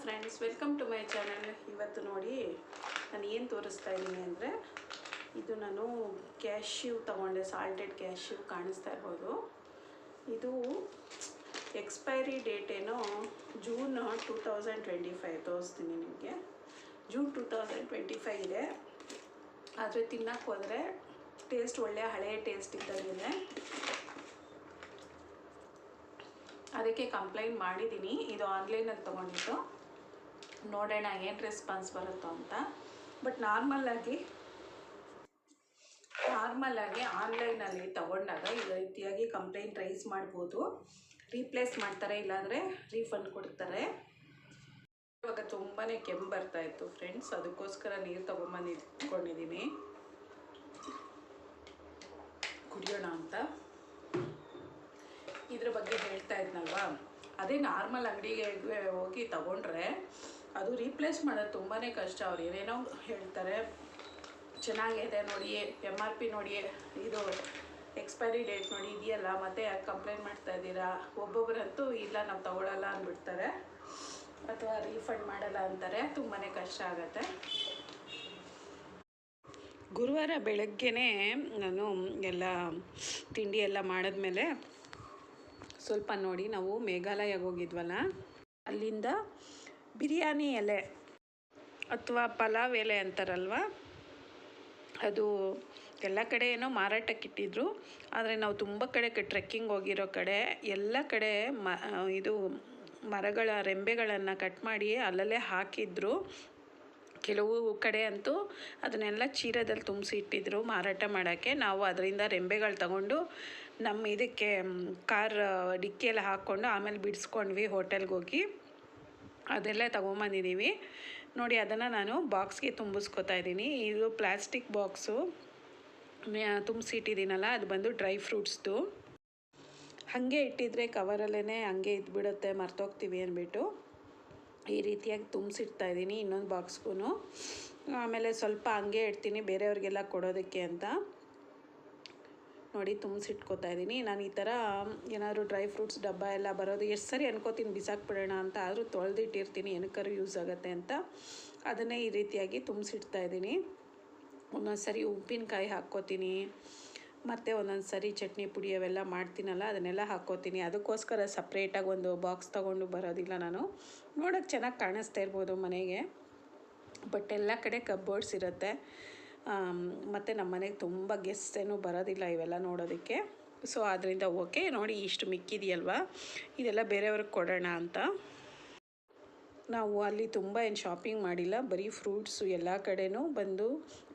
Friends, welcome to my channel. ಇವತ್ತು ನೋಡಿ ನಾನು ಏನು ತೋರಿಸ್ತಾ ಇದ್ದೀನಿ ಅಂದರೆ, ಇದು ನಾನು ಕ್ಯಾಶ್ಯೂ ತೊಗೊಂಡೆ. ಸಾಲ್ಟೆಡ್ ಕ್ಯಾಶ್ಯೂ ಕಾಣಿಸ್ತಾ ಇರ್ಬೋದು. ಇದು ಎಕ್ಸ್ಪೈರಿ ಡೇಟ್ ಏನೋ ಜೂನ್ 2025 ತೋರಿಸ್ತೀನಿ ನಿಮಗೆ. ಜೂನ್ 2025 ಇದೆ. ಆದರೆ ತಿನ್ನೋಕ್ಕೆ ಹೋದರೆ ಟೇಸ್ಟ್ ಒಳ್ಳೆಯ ಹಳೆಯ ಟೇಸ್ಟ್ ಇದ್ದಂಗಿದೆ. ಅದಕ್ಕೆ ಕಂಪ್ಲೇಂಟ್ ಮಾಡಿದ್ದೀನಿ. ಇದು ಆನ್ಲೈನಲ್ಲಿ ತೊಗೊಂಡಿದ್ದು, ನೋಡೋಣ ಏನು ರೆಸ್ಪಾನ್ಸ್ ಬರುತ್ತೋ ಅಂತ. ಬಟ್ ನಾರ್ಮಲ್ಲಾಗಿ ಆನ್ಲೈನಲ್ಲಿ ತೊಗೊಂಡಾಗ ಈ ರೀತಿಯಾಗಿ ಕಂಪ್ಲೇಂಟ್ ರೈಸ್ ಮಾಡ್ಬೋದು. ರೀಪ್ಲೇಸ್ ಮಾಡ್ತಾರೆ, ಇಲ್ಲಾಂದರೆ ರೀಫಂಡ್ ಕೊಡ್ತಾರೆ. ಇವಾಗ ತುಂಬಾ ಕೆಮ್ಮು ಬರ್ತಾಯಿತ್ತು ಫ್ರೆಂಡ್ಸ್, ಅದಕ್ಕೋಸ್ಕರ ನೀರು ತೊಗೊಂಬಂದು ಇಟ್ಕೊಂಡಿದ್ದೀನಿ ಕುಡಿಯೋಣ ಅಂತ. ಇದ್ರ ಬಗ್ಗೆ ಹೇಳ್ತಾ ಇದ್ನಲ್ವಾ, ಅದೇ ನಾರ್ಮಲ್ ಅಂಗಡಿಗೆ ಹೋಗಿ ತಗೊಂಡ್ರೆ ಅದು ರೀಪ್ಲೇಸ್ ಮಾಡೋದು ತುಂಬಾ ಕಷ್ಟ. ಅವ್ರು ಏನೇನೋ ಹೇಳ್ತಾರೆ, ಚೆನ್ನಾಗಿದೆ ನೋಡಿ, MRP ನೋಡಿ, ಇದು ಎಕ್ಸ್ಪೈರಿ ಡೇಟ್ ನೋಡಿ ಇದೆಯಲ್ಲ, ಮತ್ತೆ ಯಾಕೆ ಕಂಪ್ಲೇಂಟ್ ಮಾಡ್ತಾ ಇದ್ದೀರಾ. ಒಬ್ಬೊಬ್ಬರಂತೂ ಇಲ್ಲ ನಾವು ತಗೊಳ್ಳಲ್ಲ ಅಂದ್ಬಿಡ್ತಾರೆ, ಅಥವಾ ರೀಫಂಡ್ ಮಾಡಲ್ಲ ಅಂತಾರೆ. ತುಂಬಾ ಕಷ್ಟ ಆಗುತ್ತೆ. ಗುರುವಾರ ಬೆಳಗ್ಗೆನೇ ನಾನು ಎಲ್ಲ ತಿಂಡಿ ಎಲ್ಲ ಮಾಡಿದ್ಮೇಲೆ ಸ್ವಲ್ಪ ನೋಡಿ, ನಾವು ಮೇಘಾಲಯಕ್ಕೆ ಹೋಗಿದ್ವಲ್ಲ, ಅಲ್ಲಿಂದ ಬಿರಿಯಾನಿ ಎಲೆ ಅಥವಾ ಪಲಾವ್ ಎಲೆ ಅಂತಾರಲ್ವ, ಅದು ಎಲ್ಲ ಕಡೆ ಏನೋ ಮಾರಾಟಕ್ಕಿಟ್ಟಿದ್ರು. ಆದರೆ ನಾವು ತುಂಬ ಕಡೆ ಟ್ರೆಕ್ಕಿಂಗ್ ಹೋಗಿರೋ ಕಡೆ ಎಲ್ಲ ಕಡೆ ಇದು ಮರಗಳ ರೆಂಬೆಗಳನ್ನು ಕಟ್ ಮಾಡಿ ಅಲ್ಲಲ್ಲೇ ಹಾಕಿದ್ರು. ಕೆಲವು ಕಡೆ ಅಂತೂ ಅದನ್ನೆಲ್ಲ ಚೀರದಲ್ಲಿ ತುಂಬಿಸಿ ಇಟ್ಟಿದ್ರು ಮಾರಾಟ ಮಾಡೋಕ್ಕೆ. ನಾವು ಅದರಿಂದ ರೆಂಬೆಗಳು ತಗೊಂಡು ನಮ್ಮ ಇದಕ್ಕೆ ಕಾರ್ ಡಿಕ್ಕಿಯೆಲ್ಲ ಹಾಕ್ಕೊಂಡು ಆಮೇಲೆ ಬಿಡಿಸ್ಕೊಂಡ್ವಿ ಹೋಟೆಲ್ಗೆ ಹೋಗಿ. ಅದೆಲ್ಲ ತೊಗೊಂಬಂದಿದ್ದೀವಿ ನೋಡಿ. ಅದನ್ನು ನಾನು ಬಾಕ್ಸ್ಗೆ ತುಂಬಿಸ್ಕೊತಾ ಇದ್ದೀನಿ. ಇದು ಪ್ಲಾಸ್ಟಿಕ್ ಬಾಕ್ಸು ತುಂಬಿಸಿಟ್ಟಿದ್ದೀನಲ್ಲ, ಅದು ಬಂದು ಡ್ರೈ ಫ್ರೂಟ್ಸ್ದು. ಹಾಗೆ ಇಟ್ಟಿದ್ರೆ ಕವರಲ್ಲೇ ಹಂಗೆ ಇದ್ಬಿಡುತ್ತೆ, ಮರ್ತೋಗ್ತೀವಿ ಅಂದ್ಬಿಟ್ಟು ಈ ರೀತಿಯಾಗಿ ತುಂಬಿಸಿಡ್ತಾ ಇದ್ದೀನಿ ಇನ್ನೊಂದು ಬಾಕ್ಸ್ಗೂ. ಆಮೇಲೆ ಸ್ವಲ್ಪ ಹಂಗೆ ಇಡ್ತೀನಿ ಬೇರೆಯವ್ರಿಗೆಲ್ಲ ಕೊಡೋದಕ್ಕೆ ಅಂತ ನೋಡಿ ತುಂಬಿಸಿಟ್ಕೋತಾ ಇದ್ದೀನಿ. ನಾನು ಈ ಥರ ಏನಾದರೂ ಡ್ರೈ ಫ್ರೂಟ್ಸ್ ಡಬ್ಬ ಎಲ್ಲ ಬರೋದು ಎಷ್ಟು ಸರಿ ಅನ್ಕೋತೀನಿ ಬಿಸಾಕ್ಬಿಡೋಣ ಅಂತ, ಆದರೂ ತೊಳೆದಿಟ್ಟಿರ್ತೀನಿ ಏನಕ್ಕಾದ್ರೂ ಯೂಸ್ ಆಗುತ್ತೆ ಅಂತ. ಅದನ್ನೇ ಈ ರೀತಿಯಾಗಿ ತುಂಬಿಸಿಡ್ತಾ ಇದ್ದೀನಿ. ಒಂದೊಂದು ಸರಿ ಉಪ್ಪಿನಕಾಯಿ ಹಾಕ್ಕೋತೀನಿ, ಮತ್ತು ಒಂದೊಂದು ಸರಿ ಚಟ್ನಿ ಪುಡಿ ಅವೆಲ್ಲ ಮಾಡ್ತೀನಲ್ಲ ಅದನ್ನೆಲ್ಲ ಹಾಕ್ಕೋತೀನಿ. ಅದಕ್ಕೋಸ್ಕರ ಸಪ್ರೇಟಾಗಿ ಒಂದು ಬಾಕ್ಸ್ ತೊಗೊಂಡು ಬರೋದಿಲ್ಲ ನಾನು. ನೋಡೋಕ್ಕೆ ಚೆನ್ನಾಗಿ ಕಾಣಿಸ್ತಾ ಇರ್ಬೋದು ಮನೆಗೆ, ಬಟ್ ಎಲ್ಲ ಕಡೆ ಕಬೋರ್ಡ್ಸ್ ಇರುತ್ತೆ. ಮತ್ತು ನಮ್ಮ ಮನೆಗೆ ತುಂಬ ಗೆಸ್ಟ್ ಏನೂ ಬರೋದಿಲ್ಲ ಇವೆಲ್ಲ ನೋಡೋದಕ್ಕೆ. ಸೊ ಆದ್ದರಿಂದ ಓಕೆ ನೋಡಿ, ಇಷ್ಟು ಮಿಕ್ಕಿದೆಯಲ್ವ, ಇದೆಲ್ಲ ಬೇರೆಯವ್ರಿಗೆ ಕೊಡೋಣ ಅಂತ. ನಾವು ಅಲ್ಲಿ ತುಂಬ ಏನು ಶಾಪಿಂಗ್ ಮಾಡಿಲ್ಲ, ಬರೀ ಫ್ರೂಟ್ಸು. ಎಲ್ಲ ಕಡೆನೂ ಬಂದು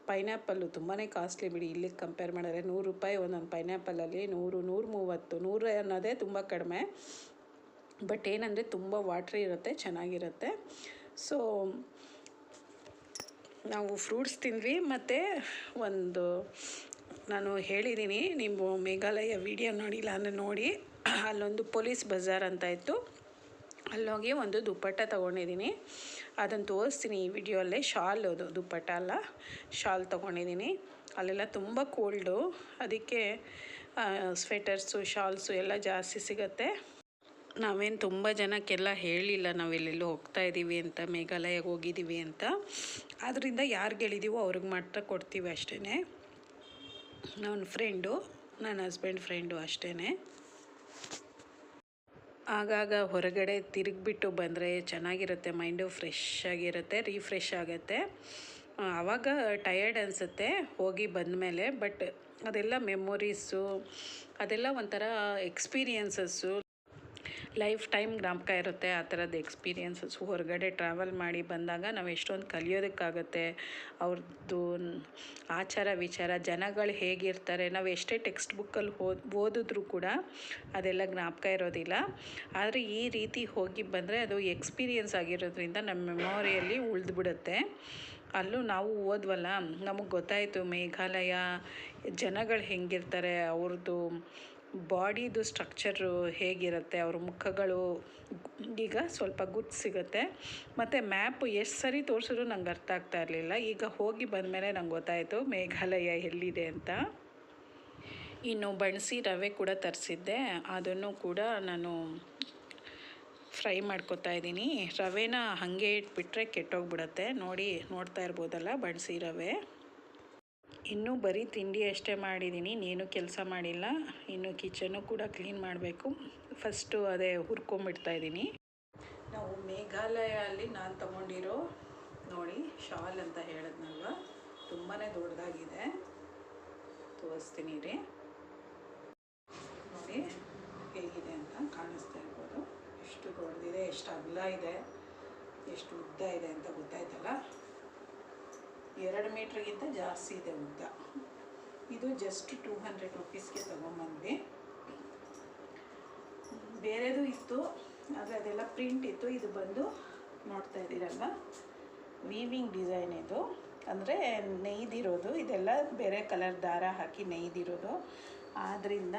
ಪೈನಾಪಲ್ಲು ತುಂಬಾ ಕಾಸ್ಟ್ಲಿ ಬಿಡಿ, ಇಲ್ಲಿಗೆ ಕಂಪೇರ್ ಮಾಡಿದ್ರೆ. 100 ರೂಪಾಯಿ ಒಂದೊಂದು ಪೈನಾಪಲಲ್ಲಿ, 100, 130, 100 ಅನ್ನೋದೇ ತುಂಬ ಕಡಿಮೆ. ಬಟ್ ಏನಂದರೆ ತುಂಬ ವಾಟ್ರಿ ಇರುತ್ತೆ, ಚೆನ್ನಾಗಿರುತ್ತೆ. ಸೊ ನಾವು ಫ್ರೂಟ್ಸ್ ತಿಂದ್ವಿ. ಮತ್ತು ಒಂದು ನಾನು ಹೇಳಿದ್ದೀನಿ, ನೀವು ಮೇಘಾಲಯ ವಿಡಿಯೋ ನೋಡಿಲ್ಲ ಅಂದರೆ ನೋಡಿ, ಅಲ್ಲೊಂದು ಪೊಲೀಸ್ ಬಜಾರ್ ಅಂತ ಇತ್ತು, ಅಲ್ಲೋಗಿ ಒಂದು ದುಪ್ಪಟ್ಟ ತೊಗೊಂಡಿದ್ದೀನಿ. ಅದನ್ನು ತೋರಿಸ್ತೀನಿ ಈ ವಿಡಿಯೋಲ್ಲೇ. ಶಾಲ್, ಅದು ದುಪ್ಪಟ್ಟ ಅಲ್ಲ, ಶಾಲ್ ತೊಗೊಂಡಿದ್ದೀನಿ. ಅಲ್ಲೆಲ್ಲ ತುಂಬ ಕೋಲ್ಡು, ಅದಕ್ಕೆ ಸ್ವೆಟರ್ಸು ಶಾಲ್ಸು ಎಲ್ಲ ಜಾಸ್ತಿ ಸಿಗುತ್ತೆ. ನಾವೇನು ತುಂಬ ಜನಕ್ಕೆಲ್ಲ ಹೇಳಿಲ್ಲ ನಾವೆಲ್ಲೆಲ್ಲೋ ಹೋಗ್ತಾ ಇದ್ದೀವಿ ಅಂತ, ಮೇಘಾಲಯಕ್ಕೆ ಹೋಗಿದ್ದೀವಿ ಅಂತ. ಆದ್ದರಿಂದ ಯಾರಿಗೆ ಹೇಳಿದ್ದೀವೋ ಅವ್ರಿಗೆ ಮಾತ್ರ ಕೊಡ್ತೀವಿ ಅಷ್ಟೇ. ನನ್ನ ಫ್ರೆಂಡು, ನನ್ನ ಹಸ್ಬೆಂಡ್ ಫ್ರೆಂಡು ಅಷ್ಟೇ. ಆಗಾಗ ಹೊರಗಡೆ ತಿರುಗಿಬಿಟ್ಟು ಬಂದರೆ ಚೆನ್ನಾಗಿರುತ್ತೆ, ಮೈಂಡು ಫ್ರೆಶ್ ಆಗಿರುತ್ತೆ, ರೀಫ್ರೆಶ್ ಆಗುತ್ತೆ. ಆವಾಗ ಟಯರ್ಡ್ ಅನಿಸುತ್ತೆ ಹೋಗಿ ಬಂದಮೇಲೆ, ಬಟ್ ಅದೆಲ್ಲ ಮೆಮೊರೀಸು, ಅದೆಲ್ಲ ಒಂಥರ ಎಕ್ಸ್ಪೀರಿಯನ್ಸಸ್ಸು, ಲೈಫ್ ಟೈಮ್ ಜ್ಞಾಪಕ ಇರುತ್ತೆ. ಆ ಥರದ್ದು ಎಕ್ಸ್ಪೀರಿಯನ್ಸಸ್ ಹೊರಗಡೆ ಟ್ರಾವೆಲ್ ಮಾಡಿ ಬಂದಾಗ ನಾವು ಎಷ್ಟೊಂದು ಕಲಿಯೋದಕ್ಕಾಗುತ್ತೆ. ಅವ್ರದ್ದು ಆಚಾರ ವಿಚಾರ, ಜನಗಳು ಹೇಗಿರ್ತಾರೆ, ನಾವು ಎಷ್ಟೇ ಟೆಕ್ಸ್ಟ್ ಬುಕ್ಕಲ್ಲಿ ಓದಿದ್ರೂ ಕೂಡ ಅದೆಲ್ಲ ಜ್ಞಾಪಕ ಇರೋದಿಲ್ಲ. ಆದರೆ ಈ ರೀತಿ ಹೋಗಿ ಬಂದರೆ ಅದು ಎಕ್ಸ್ಪೀರಿಯನ್ಸ್ ಆಗಿರೋದ್ರಿಂದ ನಮ್ಮ ಮೆಮೊರಿಯಲ್ಲಿ ಉಳಿದ್ಬಿಡುತ್ತೆ. ಅಲ್ಲೂ ನಾವು ಓದ್ವಲ್ಲ, ನಮಗೆ ಗೊತ್ತಾಯಿತು ಮೇಘಾಲಯ ಜನಗಳು ಹೆಂಗಿರ್ತಾರೆ, ಅವ್ರದ್ದು ಬಾಡಿದು ಸ್ಟ್ರಕ್ಚರು ಹೇಗಿರುತ್ತೆ, ಅವ್ರ ಮುಖಗಳು ಈಗ ಸ್ವಲ್ಪ ಗುರ್ತು ಸಿಗುತ್ತೆ. ಮತ್ತು ಮ್ಯಾಪು ಎಷ್ಟು ಸರಿ ತೋರಿಸಿದ್ರು ನಂಗೆ ಅರ್ಥ ಆಗ್ತಾ ಇರಲಿಲ್ಲ. ಈಗ ಹೋಗಿ ಬಂದಮೇಲೆ ನಂಗೆ ಗೊತ್ತಾಯಿತು ಮೇಘಾಲಯ ಎಲ್ಲಿದೆ ಅಂತ. ಇನ್ನು ಬಣಸಿ ರವೆ ಕೂಡ ತರಿಸಿದ್ದೆ, ಅದನ್ನು ಕೂಡ ನಾನು ಫ್ರೈ ಮಾಡ್ಕೊತಾ ಇದ್ದೀನಿ. ರವೆನ ಹಾಗೆ ಇಟ್ಬಿಟ್ರೆ ಕೆಟ್ಟೋಗ್ಬಿಡುತ್ತೆ. ನೋಡ್ತಾ ಇರ್ಬೋದಲ್ಲ ಬಡಿಸಿ ರವೆ. ಇನ್ನೂ ಬರೀ ತಿಂಡಿ ಅಷ್ಟೇ ಮಾಡಿದ್ದೀನಿ, ನೀನು ಕೆಲಸ ಮಾಡಿಲ್ಲ. ಇನ್ನು ಕಿಚನ್ನು ಕೂಡ ಕ್ಲೀನ್ ಮಾಡಬೇಕು. ಫಸ್ಟು ಅದೇ ಹುರ್ಕೊಂಬಿಡ್ತಾ ಇದ್ದೀನಿ. ನಾವು ಮೇಘಾಲಯಲ್ಲಿ ನಾನು ತಗೊಂಡಿರೋ ನೋಡಿ ಶಾಲ್ ಅಂತ ಹೇಳಿದ್ನಲ್ವ, ತುಂಬಾ ದೊಡ್ಡದಾಗಿದೆ. ತೋರಿಸ್ತೀನಿ ರೀ, ನೋಡಿ ಹೇಗಿದೆ ಅಂತ ಕಾಣಿಸ್ತಾ ಇರ್ಬೋದು. ಎಷ್ಟು ದೊಡ್ಡದಿದೆ, ಎಷ್ಟು ಅಗಲ ಇದೆ, ಎಷ್ಟು ಉದ್ದ ಇದೆ ಅಂತ ಗೊತ್ತಾಯ್ತಲ್ಲ. 2 ಮೀಟ್ರಿಗಿಂತ ಜಾಸ್ತಿ ಇದೆ ಉದ್ದ. ಇದು ಜಸ್ಟ್ 200 ರುಪೀಸ್ಗೆ ತೊಗೊಂಬಂದ್ವಿ. ಬೇರೆದು ಇತ್ತು ಆದರೆ ಅದೆಲ್ಲ ಪ್ರಿಂಟ್ ಇತ್ತು. ಇದು ಬಂದು ನೋಡ್ತಾ ಇದ್ದೀರಲ್ಲ, ವೀವಿಂಗ್ ಡಿಸೈನ್. ಇದು ಅಂದರೆ ನೇಯ್ದಿರೋದು, ಇದೆಲ್ಲ ಬೇರೆ ಕಲರ್ ದಾರ ಹಾಕಿ ನೇಯ್ದಿರೋದು. ಆದ್ದರಿಂದ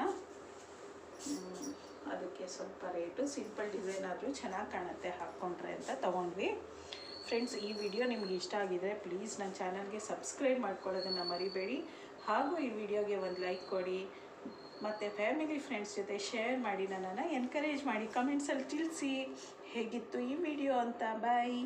ಅದಕ್ಕೆ ಸ್ವಲ್ಪ ರೇಟು. ಸಿಂಪಲ್ ಡಿಸೈನ್ ಆದರೂ ಚೆನ್ನಾಗಿ ಕಾಣುತ್ತೆ ಹಾಕ್ಕೊಂಡ್ರೆ ಅಂತ ತೊಗೊಂಡ್ವಿ. ಫ್ರೆಂಡ್ಸ್, ಈ ವಿಡಿಯೋ ನಿಮ್ಗೆ ಇಷ್ಟ ಆಗಿದರೆ ಪ್ಲೀಸ್ ನನ್ನ ಚಾನಲ್ಗೆ ಸಬ್ಸ್ಕ್ರೈಬ್ ಮಾಡ್ಕೊಳ್ಳೋದನ್ನು ಮರಿಬೇಡಿ. ಹಾಗೂ ಈ ವಿಡಿಯೋಗೆ ಒಂದು ಲೈಕ್ ಕೊಡಿ ಮತ್ತು ಫ್ಯಾಮಿಲಿ ಫ್ರೆಂಡ್ಸ್ ಜೊತೆ ಶೇರ್ ಮಾಡಿ. ನನ್ನನ್ನು ಎನ್ಕರೇಜ್ ಮಾಡಿ. ಕಮೆಂಟ್ಸಲ್ಲಿ ತಿಳಿಸಿ ಹೇಗಿತ್ತು ಈ ವಿಡಿಯೋ ಅಂತ. ಬಾಯ್.